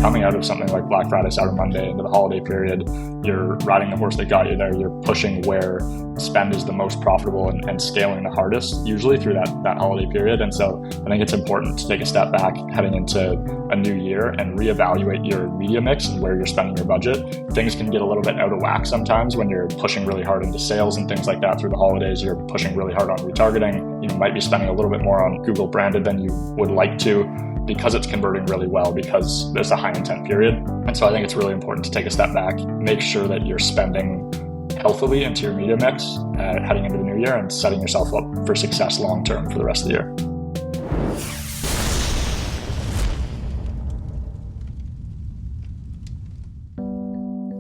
coming out of something like Black Friday, Cyber Monday into the holiday period, you're riding the horse that got you there. You're pushing where spend is the most profitable and scaling the hardest, usually through that holiday period. And so I think it's important to take a step back heading into a new year and reevaluate your media mix and where you're spending your budget. Things can get a little bit out of whack sometimes when you're pushing really hard into sales and things like that through the holidays. You're pushing really hard on retargeting. You might be spending a little bit more on Google branded than you would like to, because it's converting really well, because there's a high intent period. And so I think it's really important to take a step back, make sure that you're spending healthily into your media mix heading into the new year and setting yourself up for success long term for the rest of the year.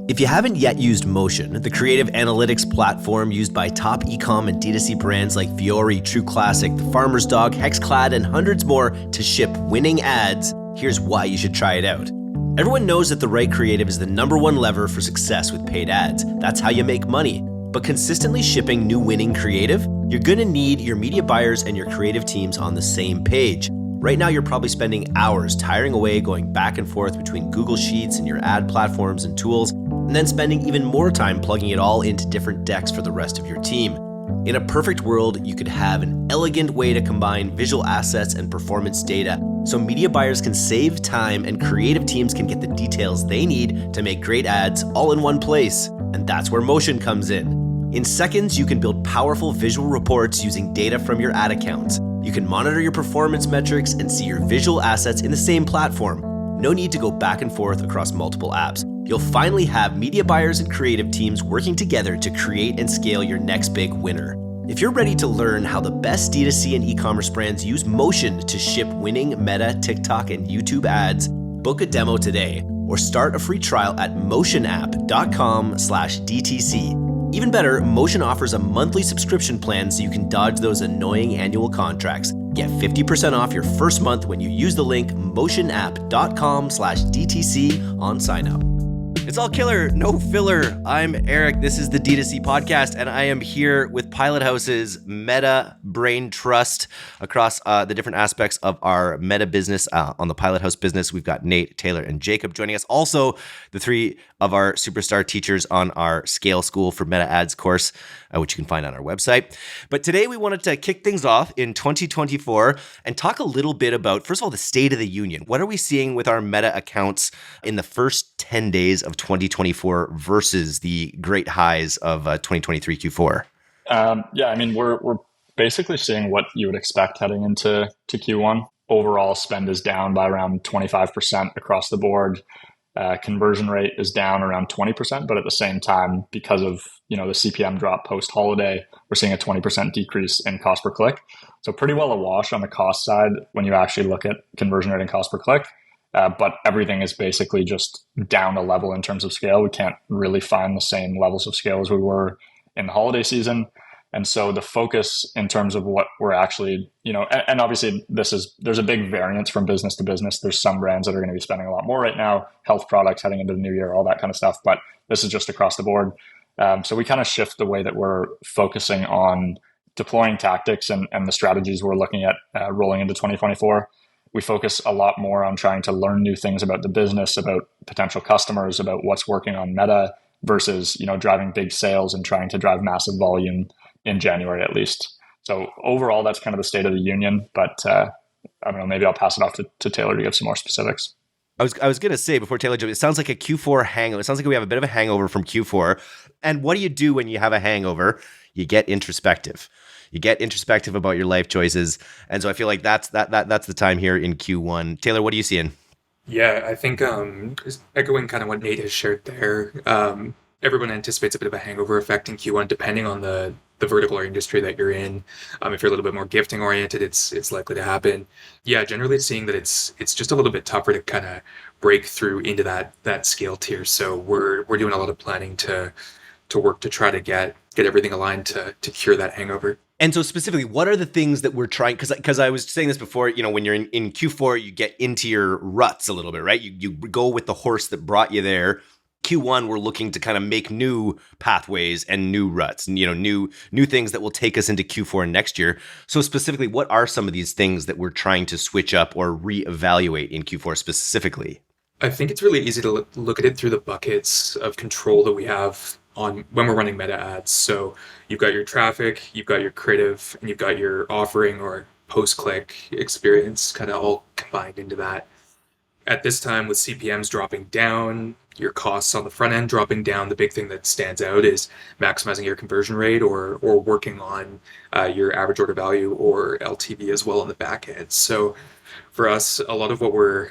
If you haven't yet used Motion, the creative analytics platform used by top e-com and D2C brands like Fiore, True Classic, The Farmer's Dog, Hexclad, and hundreds more to ship winning ads, here's why you should try it out. Everyone knows that the right creative is the number one lever for success with paid ads. That's how you make money. But consistently shipping new winning creative, you're gonna need your media buyers and your creative teams on the same page. Right now, you're probably spending hours tiring away going back and forth between Google Sheets and your ad platforms and tools, and then spending even more time plugging it all into different decks for the rest of your team. In a perfect world, you could have an elegant way to combine visual assets and performance data so media buyers can save time and creative teams can get the details they need to make great ads all in one place. And that's where Motion comes in. In seconds, you can build powerful visual reports using data from your ad accounts. You can monitor your performance metrics and see your visual assets in the same platform. No need to go back and forth across multiple apps. You'll finally have media buyers and creative teams working together to create and scale your next big winner. If you're ready to learn how the best D2C and e-commerce brands use Motion to ship winning Meta, TikTok, and YouTube ads, book a demo today or start a free trial at motionapp.com/DTC. Even better, Motion offers a monthly subscription plan so you can dodge those annoying annual contracts. Get 50% off your first month when you use the link motionapp.com/DTC on sign up. It's all killer, no filler. I'm Eric. This is the D2C podcast, and I am here with Pilot House's Meta Brain Trust across the different aspects of our Meta business. On the Pilot House business, we've got Nate, Taylor, and Jacob joining us. Also, the three of our superstar teachers on our Scale School for Meta Ads course, which you can find on our website. But today we wanted to kick things off in 2024 and talk a little bit about, first of all, the state of the union. What are we seeing with our Meta accounts in the first 10 days of 2024 versus the great highs of 2023 Q4? We're basically seeing what you would expect heading into Q1. Overall spend is down by around 25% across the board. Conversion rate is down around 20%, but at the same time, because of the CPM drop post-holiday, we're seeing a 20% decrease in cost per click. So pretty well a wash on the cost side when you actually look at conversion rate and cost per click. But everything is basically just down a level in terms of scale. We can't really find the same levels of scale as we were in the holiday season. And so the focus in terms of what we're actually, and obviously there's a big variance from business to business. There's some brands that are going to be spending a lot more right now, health products heading into the new year, all that kind of stuff. But this is just across the board. So we kind of shift the way that we're focusing on deploying tactics and the strategies we're looking at rolling into 2024. We focus a lot more on trying to learn new things about the business, about potential customers, about what's working on Meta versus, driving big sales and trying to drive massive volume in January at least. So overall, that's kind of the state of the union. But I don't know, maybe I'll pass it off to Taylor to give some more specifics. I was going to say before Taylor jumps, it sounds like a Q4 hangover. It sounds like we have a bit of a hangover from Q4. And what do you do when you have a hangover? You get introspective. You get introspective about your life choices. And so I feel like that's the time here in Q1. Taylor, what are you seeing? Yeah, I think echoing kind of what Nate has shared there, everyone anticipates a bit of a hangover effect in Q1 depending on the vertical or industry that you're in. If you're a little bit more gifting oriented, it's likely to happen. Yeah, generally seeing that it's just a little bit tougher to kind of break through into that scale tier. So we're doing a lot of planning to work to try to get everything aligned to cure that hangover. And so specifically, what are the things that we're trying, because I was saying this before, when you're in Q4, you get into your ruts a little bit, right? You go with the horse that brought you there. Q1, we're looking to kind of make new pathways and new ruts, and, new things that will take us into Q4 next year. So specifically, what are some of these things that we're trying to switch up or reevaluate in Q4 specifically? I think it's really easy to look at it through the buckets of control that we have on when we're running meta ads. So you've got your traffic, you've got your creative, and you've got your offering or post-click experience kind of all combined into that. At this time, with CPMs dropping down, your costs on the front end dropping down, the big thing that stands out is maximizing your conversion rate or working on your average order value or LTV as well on the back end. So for us, a lot of what we're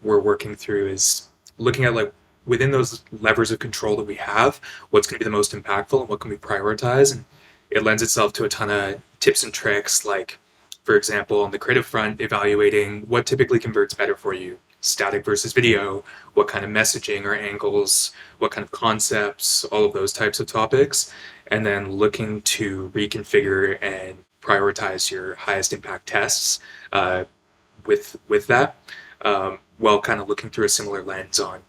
working through is looking at like within those levers of control that we have, what's going to be the most impactful and what can we prioritize. And it lends itself to a ton of tips and tricks, like, for example, on the creative front, evaluating what typically converts better for you, static versus video, what kind of messaging or angles, what kind of concepts, all of those types of topics, and then looking to reconfigure and prioritize your highest impact tests with that, while kind of looking through a similar lens on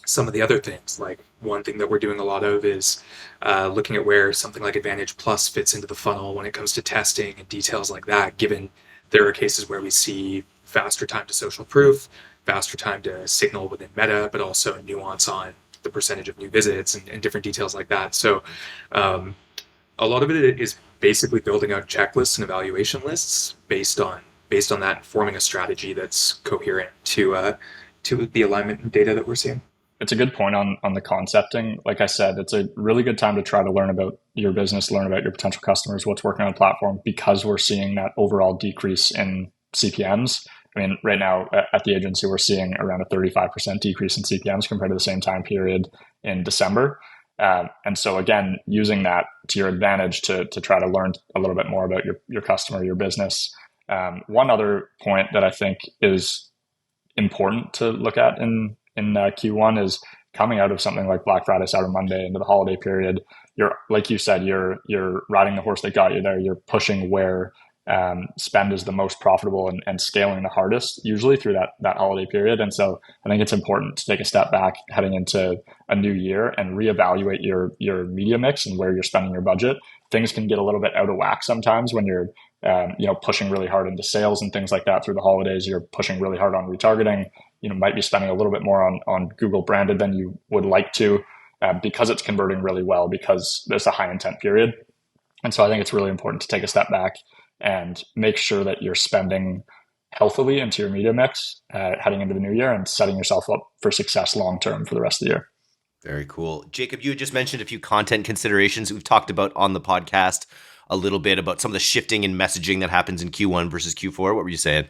some of the other things. Like one thing that we're doing a lot of is looking at where something like Advantage Plus fits into the funnel when it comes to testing and details like that, given there are cases where we see faster time to social proof, faster time to signal within meta, but also nuance on the percentage of new visits and different details like that. So a lot of it is basically building out checklists and evaluation lists based on that and forming a strategy that's coherent to the alignment data that we're seeing. It's a good point on the concepting. Like I said, it's a really good time to try to learn about your business, learn about your potential customers, what's working on the platform, because we're seeing that overall decrease in CPMs. I mean, right now at the agency, we're seeing around a 35% decrease in CPMs compared to the same time period in December. And so again, using that to your advantage to try to learn a little bit more about your customer, your business. One other point that I think is important to look at in Q1 is coming out of something like Black Friday, Cyber Monday into the holiday period. You're, like you said, you're riding the horse that got you there. You're pushing where spend is the most profitable and scaling the hardest, usually through that holiday period. And so I think it's important to take a step back heading into a new year and reevaluate your media mix and where you're spending your budget. Things can get a little bit out of whack sometimes when you're pushing really hard into sales and things like that through the holidays. You're pushing really hard on retargeting. Might be spending a little bit more on Google branded than you would like to, because it's converting really well, because there's a high intent period. And so I think it's really important to take a step back and make sure that you're spending healthily into your media mix heading into the new year and setting yourself up for success long term for the rest of the year. Very cool. Jacob, you had just mentioned a few content considerations we've talked about on the podcast, a little bit about some of the shifting in messaging that happens in Q1 versus Q4. What were you saying?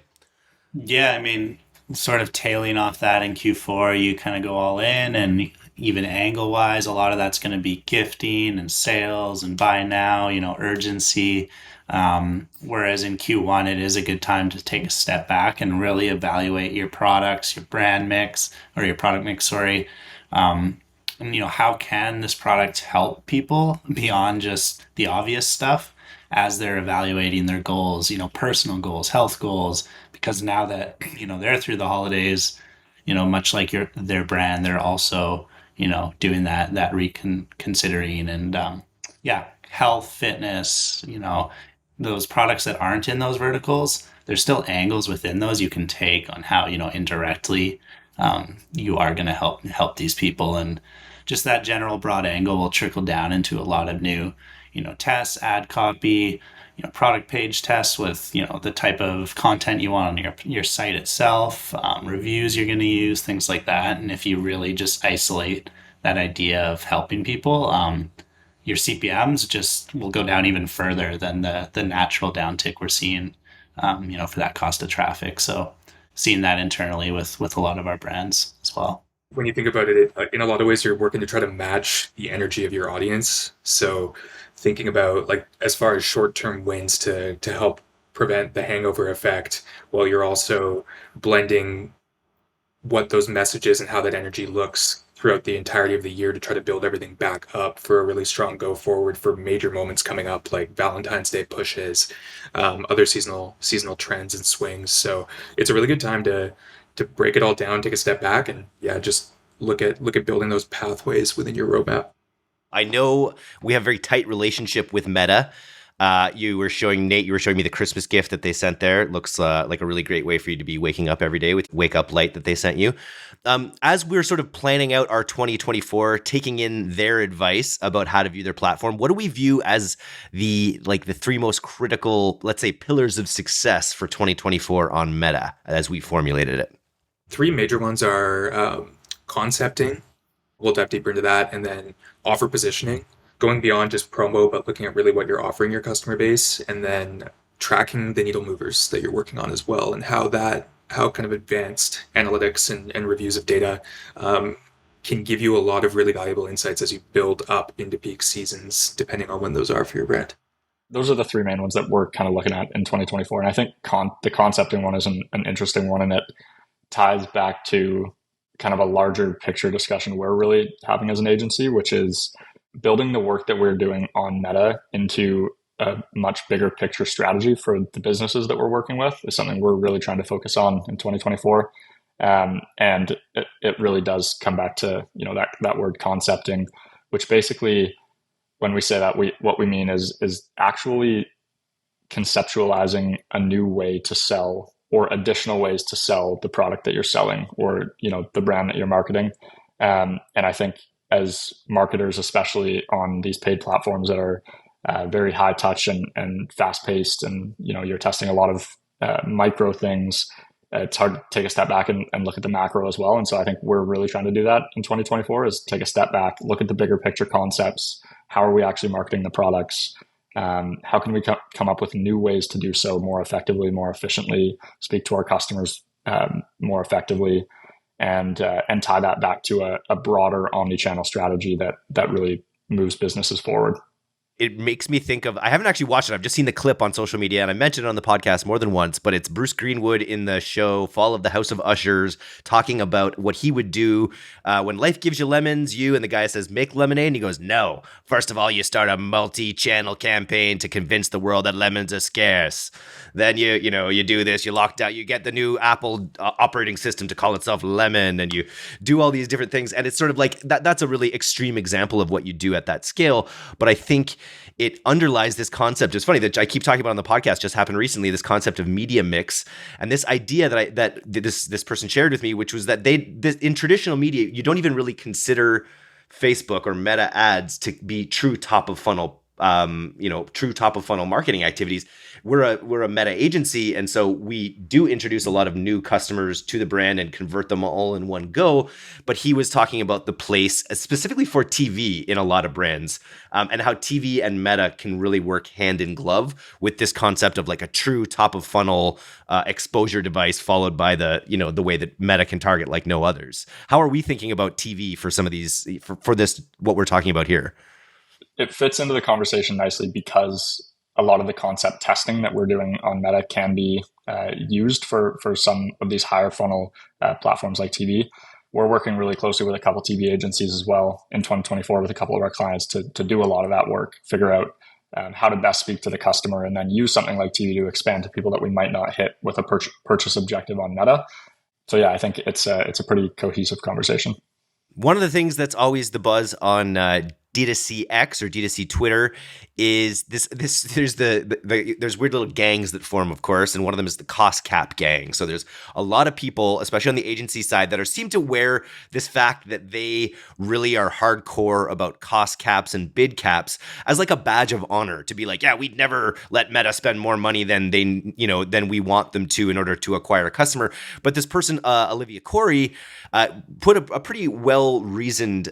Yeah, I mean, sort of tailing off that in Q4, you kind of go all in, and even angle wise, a lot of that's going to be gifting and sales and buy now, urgency. Whereas in Q1, it is a good time to take a step back and really evaluate your products, your brand mix, or your product mix, sorry. And, how can this product help people beyond just the obvious stuff as they're evaluating their goals, personal goals, health goals, because now that, they're through the holidays, much like their brand, they're also, doing that reconsidering and, health, fitness, those products that aren't in those verticals, there's still angles within those you can take on how, indirectly, you are going to help these people. And just that general broad angle will trickle down into a lot of new, tests, ad copy, product page tests with, the type of content you want on your site itself, reviews you're going to use, things like that. And if you really just isolate that idea of helping people, your CPMs just will go down even further than the natural downtick we're seeing, for that cost of traffic. So seeing that internally with a lot of our brands as well. When you think about it, in a lot of ways, you're working to try to match the energy of your audience. So thinking about like as far as short-term wins to help prevent the hangover effect, while you're also blending what those messages and how that energy looks throughout the entirety of the year to try to build everything back up for a really strong go forward for major moments coming up, like Valentine's Day pushes, other seasonal trends and swings. So it's a really good time to break it all down, take a step back, and just look at building those pathways within your roadmap. I know we have a very tight relationship with Meta. You were showing Nate, you were showing me the Christmas gift that they sent there. It looks like a really great way for you to be waking up every day with Wake Up Light that they sent you. As we're sort of planning out our 2024, taking in their advice about how to view their platform, what do we view as the three most critical, let's say, pillars of success for 2024 on Meta as we formulated it? Three major ones are concepting. We'll dive deeper into that, and then offer positioning, going beyond just promo, but looking at really what you're offering your customer base, and then tracking the needle movers that you're working on as well, and how kind of advanced analytics and reviews of data can give you a lot of really valuable insights as you build up into peak seasons, depending on when those are for your brand. Those are the three main ones that we're kind of looking at in 2024. And I think the concepting one is an interesting one, and it ties back to kind of a larger picture discussion we're really having as an agency, which is building the work that we're doing on Meta into a much bigger picture strategy for the businesses that we're working with is something we're really trying to focus on in 2024. And it really does come back to, that word concepting, which basically, when we say that, what we mean is actually conceptualizing a new way to sell or additional ways to sell the product that you're selling or, the brand that you're marketing. And I think as marketers, especially on these paid platforms that are very high touch and fast paced, and, you're testing a lot of micro things, it's hard to take a step back and look at the macro as well. And so I think we're really trying to do that in 2024 is take a step back, look at the bigger picture concepts. How are we actually marketing the products? How can we come up with new ways to do so more effectively, more efficiently, speak to our customers more effectively, and tie that back to a broader omni-channel strategy that really moves businesses forward. It makes me think of, I haven't actually watched it. I've just seen the clip on social media, and I mentioned it on the podcast more than once, but it's Bruce Greenwood in the show Fall of the House of Ushers talking about what he would do when life gives you lemons, and the guy says, make lemonade. And he goes, no, first of all, you start a multi-channel campaign to convince the world that lemons are scarce. Then you do this, you lock down, you get the new Apple operating system to call itself Lemon, and you do all these different things. And it's sort of like, that's a really extreme example of what you do at that scale. But I think it underlies this concept. It's funny that I keep talking about on the podcast, just happened recently, this concept of media mix, and this idea that this person shared with me, which was that in traditional media, you don't even really consider Facebook or Meta ads to be true top of funnel marketing activities. We're a Meta agency, and so we do introduce a lot of new customers to the brand and convert them all in one go. But he was talking about the place specifically for TV in a lot of brands, and how TV and Meta can really work hand in glove with this concept of like a true top of funnel exposure device, followed by the way that Meta can target like no others. How are we thinking about TV for some of these for this what we're talking about here? It fits into the conversation nicely because a lot of the concept testing that we're doing on Meta can be used for some of these higher funnel platforms like TV. We're working really closely with a couple TV agencies as well in 2024 with a couple of our clients to do a lot of that work, figure out how to best speak to the customer, and then use something like TV to expand to people that we might not hit with a purchase objective on Meta. So yeah, I think it's a pretty cohesive conversation. One of the things that's always the buzz on D2C X or D2C Twitter is this there's weird little gangs that form, of course, and one of them is the cost cap gang. So there's a lot of people, especially on the agency side, that seem to wear this fact that they really are hardcore about cost caps and bid caps as like a badge of honor, to be like, yeah, we'd never let Meta spend more money than than we want them to in order to acquire a customer. But this person, Olivia Corey, put a pretty well-reasoned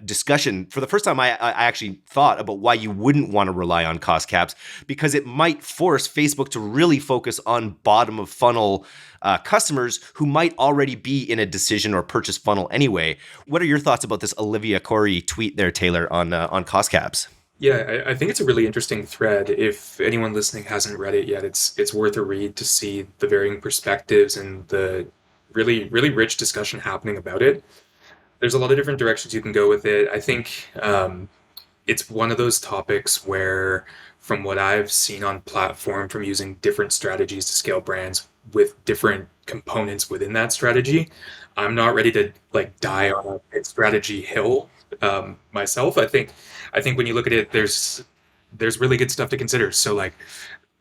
discussion. For the first time, I actually thought about why you wouldn't want to rely on cost caps, because it might force Facebook to really focus on bottom of funnel customers who might already be in a decision or purchase funnel anyway. What are your thoughts about this Olivia Corey tweet there, Taylor, on cost caps? Yeah, I think it's a really interesting thread. If anyone listening hasn't read it yet, it's worth a read to see the varying perspectives and the really, really rich discussion happening about it. There's a lot of different directions you can go with it. I think it's one of those topics where, from what I've seen on platform, from using different strategies to scale brands with different components within that strategy, I'm not ready to die on a strategy hill myself. I think when you look at it, there's there's really good stuff to consider. So like,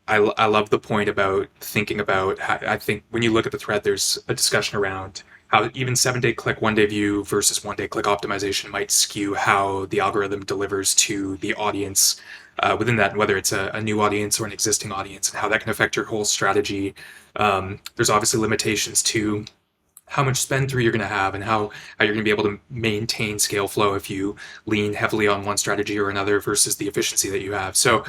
I love the point about thinking about how, I think when you look at the thread, there's a discussion around how even 7-day click, 1-day view versus 1-day click optimization might skew how the algorithm delivers to the audience within that, and whether it's a new audience or an existing audience, and how that can affect your whole strategy. There's obviously limitations to how much spend through you're going to have, and how you're going to be able to maintain scale flow if you lean heavily on one strategy or another versus the efficiency that you have. So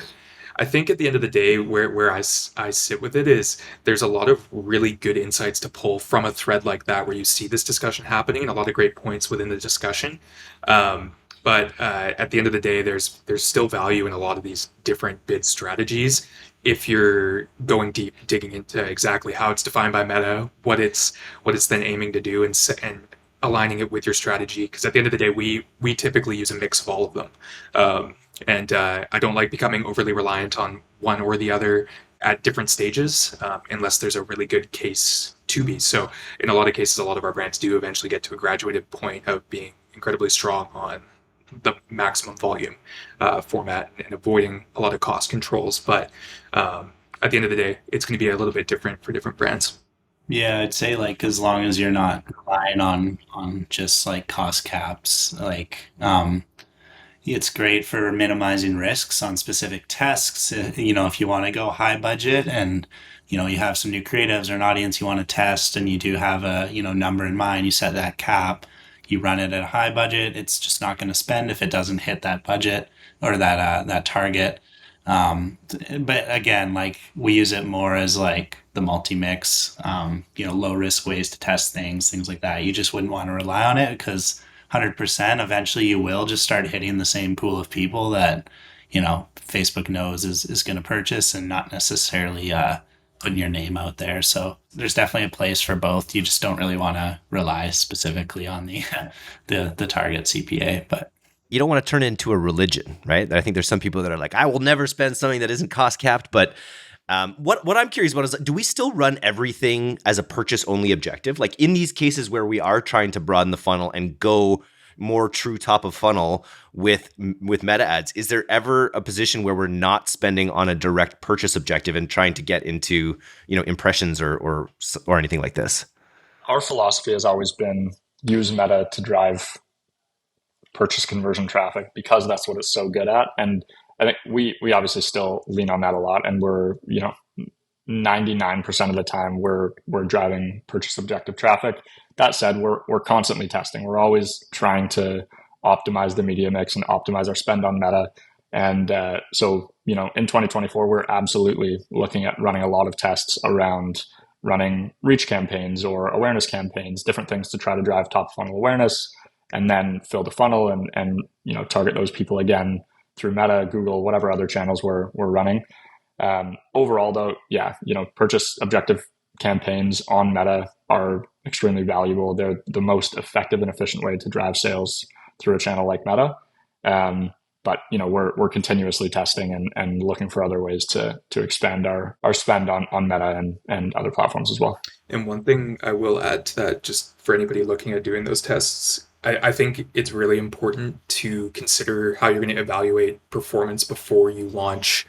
I think at the end of the day, where I sit with it is there's a lot of really good insights to pull from a thread like that where you see this discussion happening and a lot of great points within the discussion. But at the end of the day, there's still value in a lot of these different bid strategies if you're going deep, digging into exactly how it's defined by Meta, what it's then aiming to do, and aligning it with your strategy. Because at the end of the day, we typically use a mix of all of them. And I don't like becoming overly reliant on one or the other at different stages, unless there's a really good case to be. So in a lot of cases, a lot of our brands do eventually get to a graduated point of being incredibly strong on the maximum volume format and avoiding a lot of cost controls. But at the end of the day, it's going to be a little bit different for different brands. Yeah, I'd say like as long as you're not relying on just like cost caps, like it's great for minimizing risks on specific tests. If you want to go high budget and you have some new creatives or an audience you want to test, and you do have a number in mind, you set that cap, you run it at a high budget. It's just not going to spend if it doesn't hit that budget or that target. But again, like we use it more as like the multi-mix, low risk ways to test things like that. You just wouldn't want to rely on it because 100% eventually you will just start hitting the same pool of people that, Facebook knows is going to purchase, and not necessarily, putting your name out there. So there's definitely a place for both. You just don't really want to rely specifically on the, the target CPA, but You don't want to turn it into a religion, right? I think there's some people that are like, I will never spend something that isn't cost capped. But what I'm curious about is, do we still run everything as a purchase only objective? Like in these cases where we are trying to broaden the funnel and go more true top of funnel with meta ads, is there ever a position where we're not spending on a direct purchase objective and trying to get into impressions or anything like this? Our philosophy has always been use Meta to drive purchase conversion traffic because that's what it's so good at. And I think we obviously still lean on that a lot, and we're 99% of the time we're driving purchase objective traffic. That said, we're constantly testing. We're always trying to optimize the media mix and optimize our spend on Meta. And so in 2024, we're absolutely looking at running a lot of tests around running reach campaigns or awareness campaigns, different things to try to drive top funnel awareness, and then fill the funnel and target those people again through Meta, Google, whatever other channels we're running. Overall, though, purchase objective campaigns on Meta are extremely valuable. They're the most effective and efficient way to drive sales through a channel like Meta. But we're continuously testing and looking for other ways to expand our spend on Meta and other platforms as well. And one thing I will add to that, just for anybody looking at doing those tests, I think it's really important to consider how you're going to evaluate performance before you launch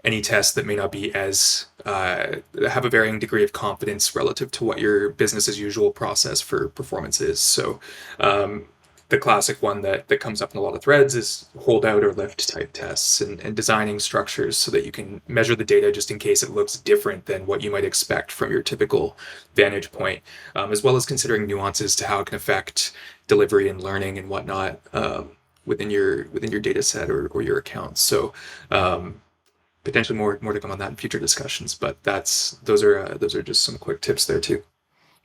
any test that may not be as have a varying degree of confidence relative to what your business as usual process for performance is. So the classic one that comes up in a lot of threads is hold out or lift type tests, and designing structures so that you can measure the data just in case it looks different than what you might expect from your typical vantage point, as well as considering nuances to how it can affect delivery and learning and whatnot within your data set or your accounts. So potentially more to come on that in future discussions, but those are just some quick tips there too.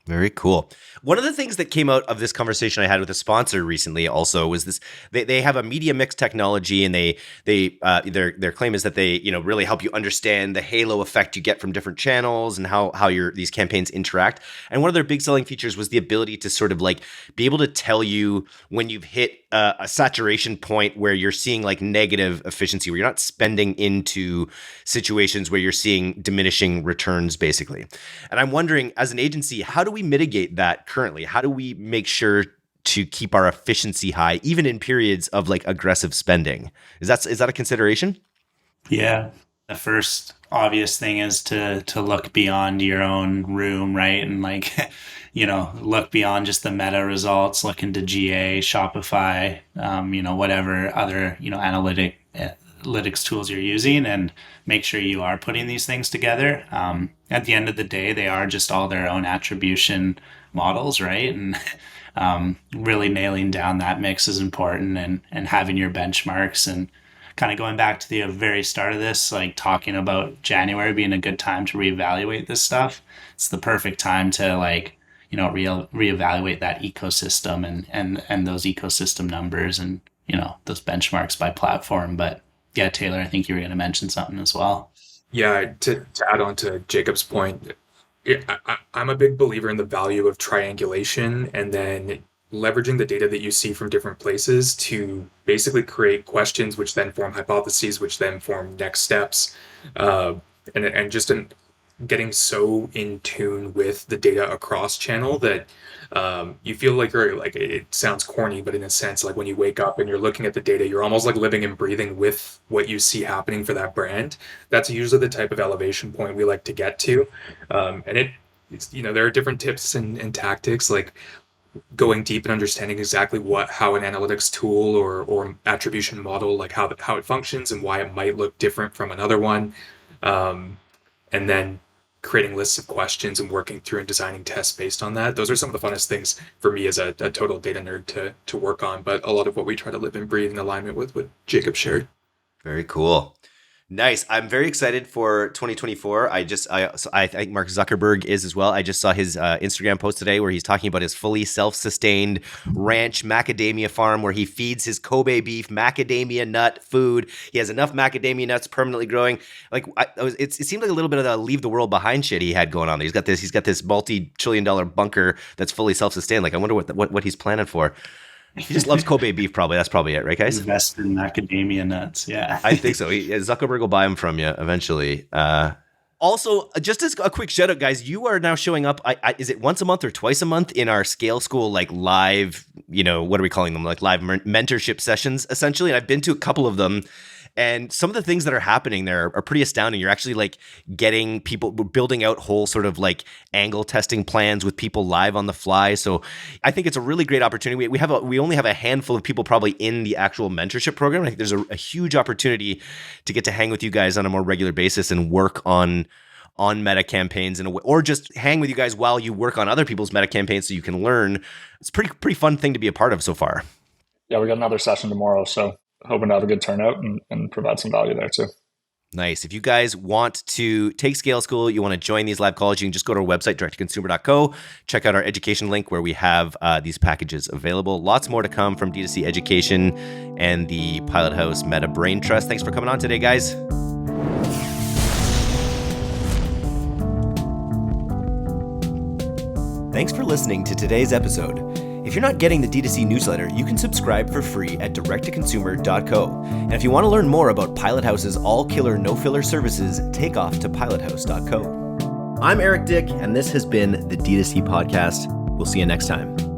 Very cool. One of the things that came out of this conversation I had with a sponsor recently also was this: they have a media mix technology, and their claim is that they really help you understand the halo effect you get from different channels and how these campaigns interact. And one of their big selling features was the ability to sort of like be able to tell you when you've hit a saturation point where you're seeing like negative efficiency, where you're not spending into situations where you're seeing diminishing returns, basically. And I'm wondering, as an agency, how do we mitigate that currently? How do we make sure to keep our efficiency high, even in periods of like aggressive spending? Is that a consideration? Yeah. The first obvious thing is to look beyond your own room, right? And like, look beyond just the meta results, look into GA, Shopify, whatever other, analytics tools you're using, and make sure you are putting these things together. At the end of the day, they are just all their own attribution models, right? And really nailing down that mix is important, and having your benchmarks, and kind of going back to the very start of this, like talking about January being a good time to reevaluate this stuff. It's the perfect time to reevaluate that ecosystem, and those ecosystem numbers, and those benchmarks by platform. But yeah, Taylor, I think you were going to mention something as well. Yeah, to add on to Jacob's point, I'm a big believer in the value of triangulation and then leveraging the data that you see from different places to basically create questions, which then form hypotheses, which then form next steps. And just getting so in tune with the data across channel that you feel like you're like, it sounds corny, but in a sense, like when you wake up and you're looking at the data, you're almost like living and breathing with what you see happening for that brand. That's usually the type of elevation point we like to get to. There are different tips and tactics, like going deep and understanding exactly how an analytics tool or attribution model, like how it functions and why it might look different from another one. And then creating lists of questions and working through and designing tests based on that. Those are some of the funnest things for me as a total data nerd to work on, but a lot of what we try to live and breathe in alignment with what Jacob shared. Very cool. Nice. I'm very excited for 2024. I think Mark Zuckerberg is as well. I just saw his Instagram post today where he's talking about his fully self-sustained ranch macadamia farm where he feeds his Kobe beef macadamia nut food. He has enough macadamia nuts permanently growing. Like it seemed like a little bit of the leave the world behind shit he had going on. He's got this multi-trillion-dollar bunker that's fully self-sustained. Like I wonder what he's planning for. He just loves Kobe beef, probably. That's probably it, right, guys? Invest in macadamia nuts, yeah. I think so. Zuckerberg will buy them from you eventually. Also, just as a quick shout out, guys, you are now showing up. Is it once a month or twice a month in our Scale School, like live, what are we calling them? Like live mentorship sessions, essentially. And I've been to a couple of them. And some of the things that are happening there are pretty astounding. You're actually like getting people, building out whole sort of like angle testing plans with people live on the fly. So I think it's a really great opportunity. We only have a handful of people probably in the actual mentorship program. I think there's a huge opportunity to get to hang with you guys on a more regular basis and work on meta campaigns or just hang with you guys while you work on other people's meta campaigns so you can learn. It's a pretty fun thing to be a part of so far. Yeah, we got another session tomorrow, so hoping to have a good turnout and provide some value there too. Nice. If you guys want to take Scale School, you want to join these live calls, you can just go to our website, directtoconsumer.co, check out our education link where we have these packages available. Lots more to come from D2C Education and the Pilot House Meta Brain Trust. Thanks for coming on today, guys. Thanks for listening to today's episode. If you're not getting the D2C newsletter, you can subscribe for free at directtoconsumer.co. And if you want to learn more about Pilot House's all-killer, no-filler services, take off to pilothouse.co. I'm Eric Dick, and this has been the D2C Podcast. We'll see you next time.